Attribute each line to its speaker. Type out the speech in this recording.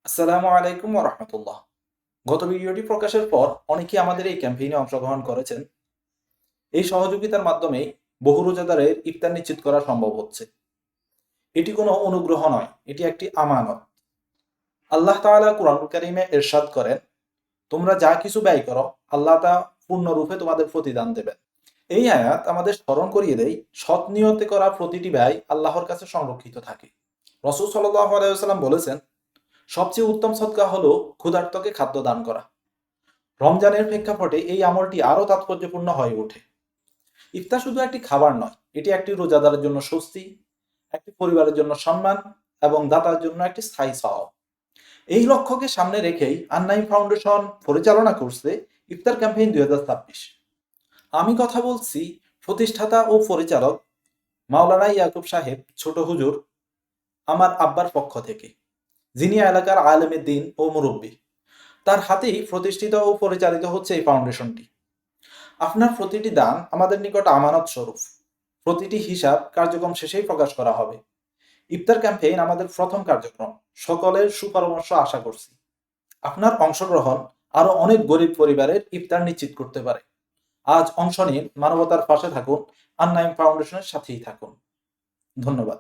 Speaker 1: আসসালামু আলাইকুম ওয়া রাহমাতুল্লাহ। গত ভিডিওটি প্রকাশের পর অনেকেই আমাদের এই ক্যাম্পেইনে অংশগ্রহণ করেছেন। এই সহযোগিতার মাধ্যমেই বহু রোজাদারের ইফতার নিশ্চিত করা সম্ভব হচ্ছে। এটি কোনো অনুগ্রহ নয়, এটি একটি আমানত। আল্লাহ তাআলা কুরআনুল কারীমে ইরশাদ করেন, তোমরা যা কিছু ব্যয় করো, আল্লাহ তা পূর্ণরূপে তোমাদের প্রতিদান দেবেন। এই আয়াত আমাদের স্মরণ করিয়ে দেয়, সৎ নিয়তে করা প্রতিটি ব্যয় আল্লাহর কাছে সংরক্ষিত থাকে। রাসূল সাল্লাল্লাহু আলাইহি ওয়াসাল্লাম বলেছেন, সবচেয়ে উত্তম সদকা হলো ক্ষুধার্তকে খাদ্য দান করা। রমজানের প্রেক্ষাপটে এই আমলটি আরও তাৎপর্যপূর্ণ হয়ে ওঠে। ইফতার শুধু একটি খাবার নয়, এটি একটি রোজাদারের জন্য স্বস্তি, একটি পরিবারের জন্য সম্মান এবং দাতার জন্য একটি স্থায়ী সওয়াব। এই লক্ষ্যকে সামনে রেখেই আন্নাইম ফাউন্ডেশন পরিচালনা করছে ইফতার ক্যাম্পেইন 2026। আমি কথা বলছি প্রতিষ্ঠাতা ও পরিচালক মাওলানা ইয়াকুব সাহেব ছোট হুজুর, আমার আব্বার পক্ষ থেকে, যিনি এলাকার আলেমে দ্বীন ও মুরব্বী। তার হাতেই প্রতিষ্ঠিত ও পরিচালিত হচ্ছে এই ফাউন্ডেশনটি। আপনার প্রতিটি দান আমাদের নিকট আমানত স্বরূপ। প্রতিটি হিসাব কার্যক্রম শেষেই প্রকাশ করা হবে। ইফতার ক্যাম্পেইন আমাদের প্রথম কার্যক্রম। সকলের সুপরামর্শ আশা করছি। আপনার অংশগ্রহণ আরো অনেক গরিব পরিবারের ইফতার নিশ্চিত করতে পারে। আজ অংশ নিন, মানবতার পাশে থাকুন, আন্নাইম ফাউন্ডেশনের সাথেই থাকুন। ধন্যবাদ।